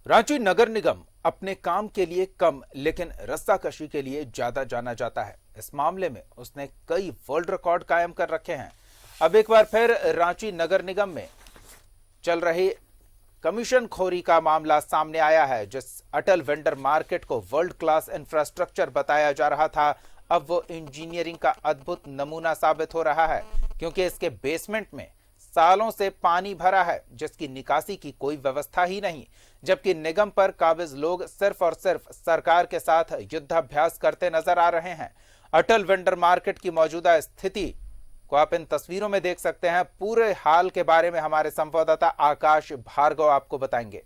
रांची नगर निगम अपने काम के लिए कम लेकिन रस्साकशी के लिए ज्यादा जाना जाता है। इस मामले में उसने कई वर्ल्ड रिकॉर्ड कायम कर रखे हैं। अब एक बार फिर रांची नगर निगम में चल रही कमीशन खोरी का मामला सामने आया है। जिस अटल वेंडर मार्केट को वर्ल्ड क्लास इंफ्रास्ट्रक्चर बताया जा रहा था, अब वो इंजीनियरिंग का अद्भुत नमूना साबित हो रहा है, क्योंकि इसके बेसमेंट में सालों से पानी भरा है जिसकी निकासी की कोई व्यवस्था ही नहीं, जबकि निगम पर काबिज लोग सिर्फ और सिर्फ सरकार के साथ युद्धाभ्यास करते नजर आ रहे हैं। अटल वेंडर मार्केट की मौजूदा स्थिति को आप इन तस्वीरों में देख सकते हैं। पूरे हाल के बारे में हमारे संवाददाता आकाश भार्गव आपको बताएंगे।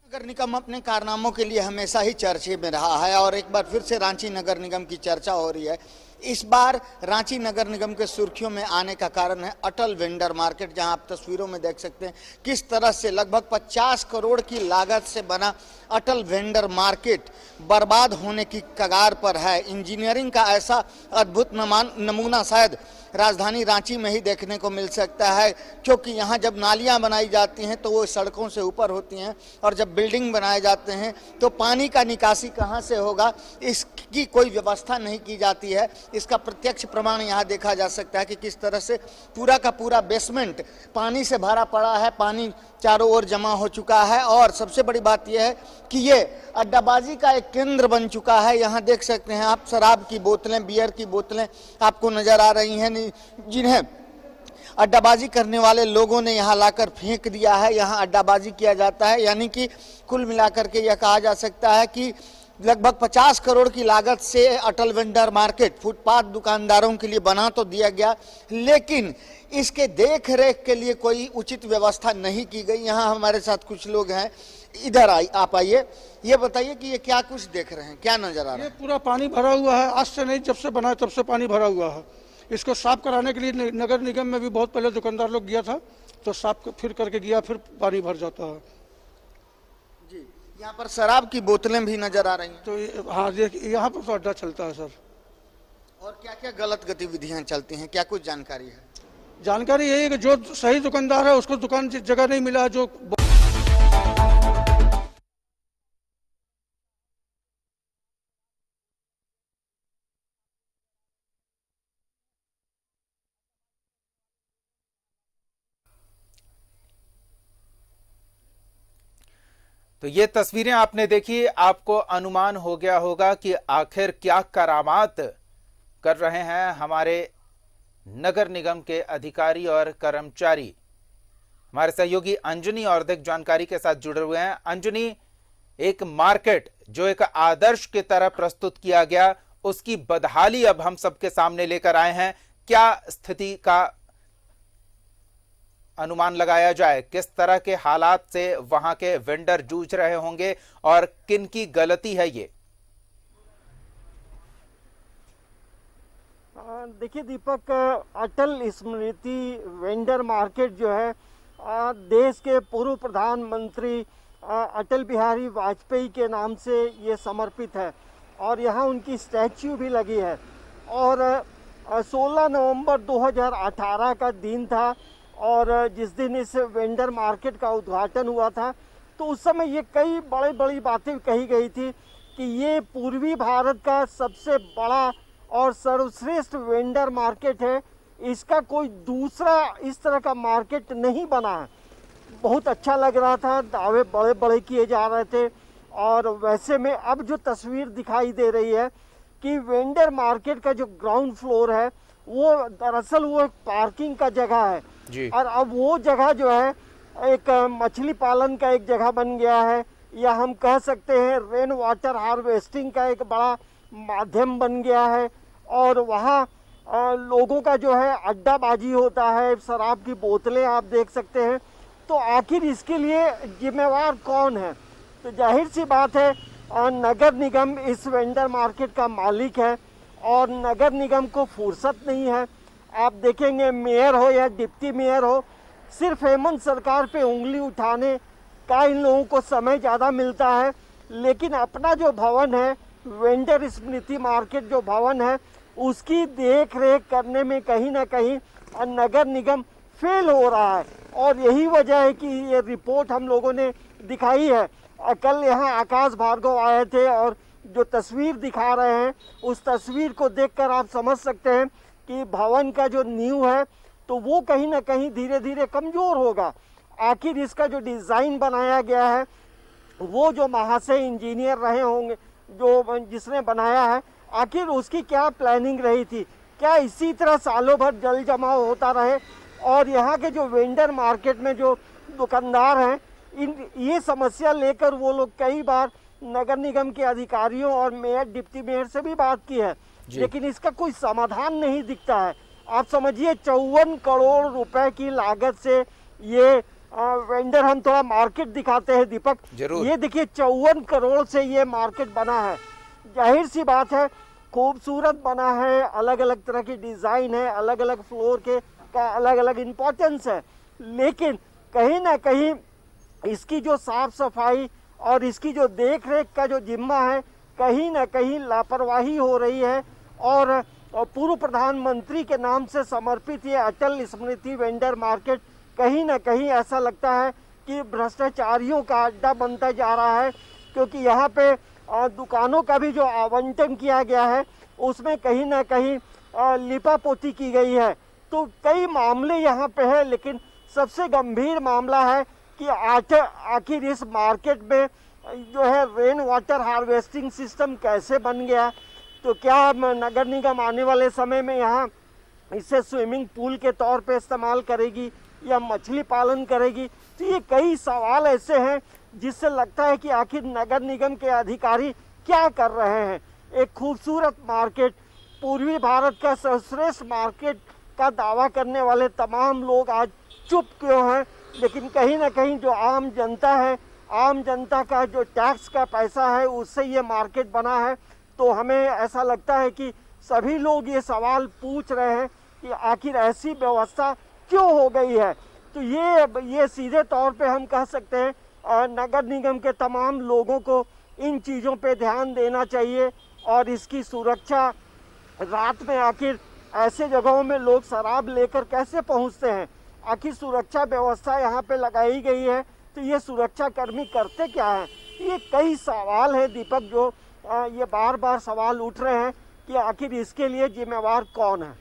नगर निगम अपने कारनामों के लिए हमेशा ही चर्चे में रहा है और एक बार फिर से रांची नगर निगम की चर्चा हो रही है। इस बार रांची नगर निगम के सुर्खियों में आने का कारण है अटल वेंडर मार्केट, जहां आप तस्वीरों में देख सकते हैं किस तरह से लगभग 50 करोड़ की लागत से बना अटल वेंडर मार्केट बर्बाद होने की कगार पर है। इंजीनियरिंग का ऐसा अद्भुत नमूना शायद राजधानी रांची में ही देखने को मिल सकता है, क्योंकि यहाँ जब नालियाँ बनाई जाती हैं तो वो सड़कों से ऊपर होती हैं और जब बिल्डिंग बनाए जाते हैं तो पानी का निकासी कहाँ से होगा, इसकी कोई व्यवस्था नहीं की जाती है। इसका प्रत्यक्ष प्रमाण यहाँ देखा जा सकता है कि किस तरह से पूरा का पूरा बेसमेंट पानी से भरा पड़ा है, पानी चारों ओर जमा हो चुका है। और सबसे बड़ी बात यह है कि ये अड्डाबाजी का एक केंद्र बन चुका है। यहाँ देख सकते हैं आप शराब की बोतलें, बियर की बोतलें आपको नजर आ रही हैं, जिन्हें अड्डाबाजी करने वाले लोगों ने यहाँ लाकर फेंक दिया है। यहाँ अड्डाबाजी किया जाता है, यानी कि कुल मिलाकर के यह कहा जा सकता है कि लगभग 50 करोड़ की लागत से अटल वेंडर मार्केट फुटपाथ दुकानदारों के लिए बना तो दिया गया, लेकिन इसके देख रेख के लिए कोई उचित व्यवस्था नहीं की गई। यहाँ हमारे साथ कुछ लोग हैं, इधर आप आइए, ये बताइए कि ये क्या कुछ देख रहे हैं, क्या नजर आ रहा है? ये पूरा पानी भरा हुआ है, आज से नहीं, जब से बना तब से पानी भरा हुआ है। इसको साफ कराने के लिए नगर निगम में भी बहुत पहले दुकानदार लोग गया था, तो साफ फिर करके गया, फिर पानी भर जाता है जी। यहाँ पर शराब की बोतलें भी नजर आ रही हैं। तो हाँ, यहाँ पर तो अड्डा चलता है सर। और क्या क्या गलत गतिविधियां चलती हैं, क्या कुछ जानकारी है? जानकारी यही है कि जो सही दुकानदार है उसको दुकान जगह नहीं मिला, जो तो ये तस्वीरें आपने देखी, आपको अनुमान हो गया होगा कि आखिर क्या करामात कर रहे हैं हमारे नगर निगम के अधिकारी और कर्मचारी। हमारे सहयोगी अंजनी और अधिक जानकारी के साथ जुड़े हुए हैं। अंजनी, एक मार्केट जो एक आदर्श की तरह प्रस्तुत किया गया, उसकी बदहाली अब हम सबके सामने लेकर आए हैं। क्या स्थिति का अनुमान लगाया जाए, किस तरह के हालात से वहां के वेंडर जूझ रहे होंगे और किन की गलती है ये? देखिए दीपक, अटल स्मृति वेंडर मार्केट जो है देश के पूर्व प्रधानमंत्री अटल बिहारी वाजपेयी के नाम से ये समर्पित है और यहाँ उनकी स्टैच्यू भी लगी है। और 16 नवंबर 2018 का दिन था और जिस दिन इस वेंडर मार्केट का उद्घाटन हुआ था, तो उस समय ये कई बड़ी बातें कही गई थी कि ये पूर्वी भारत का सबसे बड़ा और सर्वश्रेष्ठ वेंडर मार्केट है, इसका कोई दूसरा इस तरह का मार्केट नहीं बना है। बहुत अच्छा लग रहा था, दावे बड़े किए जा रहे थे। और वैसे में अब जो तस्वीर दिखाई दे रही है कि वेंडर मार्केट का जो ग्राउंड फ्लोर है वो दरअसल वो एक पार्किंग का जगह है जी। और अब वो जगह जो है एक मछली पालन का एक जगह बन गया है, या हम कह सकते हैं रेन वाटर हार्वेस्टिंग का एक बड़ा माध्यम बन गया है। और वहाँ लोगों का जो है अड्डाबाजी होता है, शराब की बोतलें आप देख सकते हैं। तो आखिर इसके लिए जिम्मेवार कौन है? तो जाहिर सी बात है नगर निगम इस वेंडर मार्केट का मालिक है और नगर निगम को फुर्सत नहीं है। आप देखेंगे मेयर हो या डिप्टी मेयर हो, सिर्फ हेमंत सरकार पे उंगली उठाने का इन लोगों को समय ज़्यादा मिलता है, लेकिन अपना जो भवन है वेंडर स्मृति मार्केट जो भवन है उसकी देख रेख करने में कहीं ना कहीं नगर निगम फेल हो रहा है। और यही वजह है कि ये रिपोर्ट हम लोगों ने दिखाई है। कल यहाँ आकाश भार्गव आए थे और जो तस्वीर दिखा रहे हैं उस तस्वीर को देखकर आप समझ सकते हैं कि भवन का जो नींव है तो वो कहीं ना कहीं धीरे धीरे कमज़ोर होगा। आखिर इसका जो डिज़ाइन बनाया गया है वो जो महाशय इंजीनियर रहे होंगे जो जिसने बनाया है, आखिर उसकी क्या प्लानिंग रही थी? क्या इसी तरह सालों भर जल जमाव होता रहे? और यहाँ के जो वेंडर मार्केट में जो दुकानदार हैं ये समस्या लेकर वो लोग कई बार नगर निगम के अधिकारियों और मेयर डिप्टी मेयर से भी बात की है, लेकिन इसका कोई समाधान नहीं दिखता है। आप समझिए 54 करोड़ रुपए की लागत से ये वेंडर, हम थोड़ा मार्केट दिखाते हैं दीपक, ये देखिए 54 करोड़ से ये मार्केट बना है। जाहिर सी बात है खूबसूरत बना है, अलग अलग तरह की डिज़ाइन है, अलग अलग फ्लोर के का अलग अलग इम्पोर्टेंस है, लेकिन कहीं ना कहीं इसकी जो साफ सफाई और इसकी जो देख रेख का जो जिम्मा है कहीं ना कहीं लापरवाही हो रही है। और पूर्व प्रधानमंत्री के नाम से समर्पित ये अटल स्मृति वेंडर मार्केट कहीं ना कहीं ऐसा लगता है कि भ्रष्टाचारियों का अड्डा बनता जा रहा है, क्योंकि यहाँ पे दुकानों का भी जो आवंटन किया गया है उसमें कहीं ना कहीं लिपापोती की गई है। तो कई मामले यहाँ पे है, लेकिन सबसे गंभीर मामला है कि आखिर इस मार्केट में जो है रेन वाटर हार्वेस्टिंग सिस्टम कैसे बन गया। तो क्या नगर निगम आने वाले समय में यहाँ इसे स्विमिंग पूल के तौर पे इस्तेमाल करेगी या मछली पालन करेगी? तो ये कई सवाल ऐसे हैं जिससे लगता है कि आखिर नगर निगम के अधिकारी क्या कर रहे हैं। एक खूबसूरत मार्केट, पूर्वी भारत का सर्वश्रेष्ठ मार्केट का दावा करने वाले तमाम लोग आज चुप क्यों हैं? लेकिन कहीं ना कहीं जो आम जनता है, आम जनता का जो टैक्स का पैसा है उससे ये मार्केट बना है। तो हमें ऐसा लगता है कि सभी लोग ये सवाल पूछ रहे हैं कि आखिर ऐसी व्यवस्था क्यों हो गई है। तो ये सीधे तौर पे हम कह सकते हैं नगर निगम के तमाम लोगों को इन चीज़ों पे ध्यान देना चाहिए और इसकी सुरक्षा। रात में आखिर ऐसे जगहों में लोग शराब लेकर कैसे पहुंचते हैं? आखिर सुरक्षा व्यवस्था यहाँ पे लगाई गई है तो ये सुरक्षा कर्मी करते क्या हैं? ये कई सवाल है दीपक, जो ये बार बार सवाल उठ रहे हैं कि आखिर इसके लिए जिम्मेवार कौन है।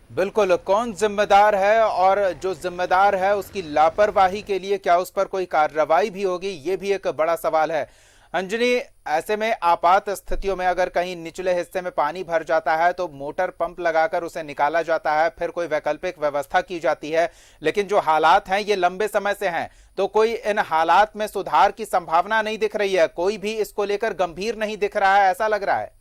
बिल्कुल, कौन जिम्मेदार है और जो जिम्मेदार है उसकी लापरवाही के लिए क्या उस पर कोई कार्रवाई भी होगी, ये भी एक बड़ा सवाल है। अंजनी, ऐसे में आपात स्थितियों में अगर कहीं निचले हिस्से में पानी भर जाता है तो मोटर पंप लगाकर उसे निकाला जाता है, फिर कोई वैकल्पिक व्यवस्था की जाती है, लेकिन जो हालात हैं ये लंबे समय से हैं, तो कोई इन हालात में सुधार की संभावना नहीं दिख रही है। कोई भी इसको लेकर गंभीर नहीं दिख रहा है, ऐसा लग रहा है।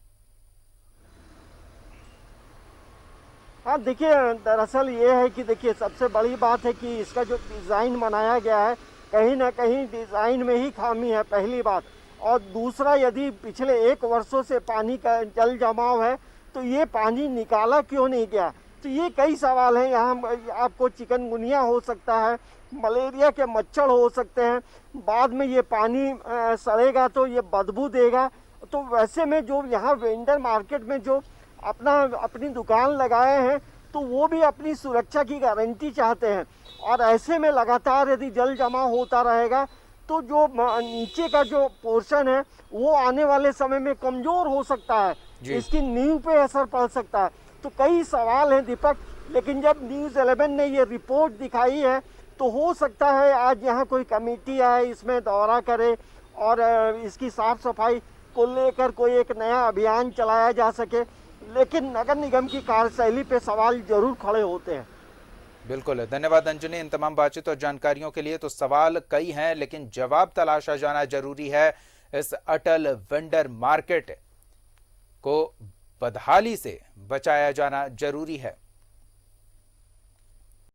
हाँ देखिए, दरअसल ये है कि देखिए सबसे बड़ी बात है कि इसका जो डिज़ाइन बनाया गया है कहीं ना कहीं डिज़ाइन में ही खामी है, पहली बात। और दूसरा, यदि पिछले 1 वर्षों से पानी का जल जमाव है तो ये पानी निकाला क्यों नहीं गया? तो ये कई सवाल हैं। यहाँ आपको चिकनगुनिया हो सकता है, मलेरिया के मच्छर हो सकते हैं, बाद में ये पानी सड़ेगा तो ये बदबू देगा। तो वैसे में जो यहाँ वेंडर मार्केट में जो अपनी दुकान लगाए हैं तो वो भी अपनी सुरक्षा की गारंटी चाहते हैं, और ऐसे में लगातार यदि जल जमाव होता रहेगा तो जो नीचे का जो पोर्शन है वो आने वाले समय में कमज़ोर हो सकता है, इसकी नींव पे असर पड़ सकता है। तो कई सवाल हैं दीपक, लेकिन जब न्यूज़ 11 ने ये रिपोर्ट दिखाई है तो हो सकता है आज यहाँ कोई कमेटी आए, इसमें दौरा करे और इसकी साफ सफाई को लेकर कोई एक नया अभियान चलाया जा सके। लेकिन नगर निगम की कार्यशैली पे सवाल जरूर खड़े होते हैं। बिल्कुल, धन्यवाद अंजनी इन तमाम बातचीत और जानकारियों के लिए। तो सवाल कई हैं लेकिन जवाब तलाशा जाना जरूरी है। इस अटल वेंडर मार्केट को बदहाली से बचाया जाना जरूरी है।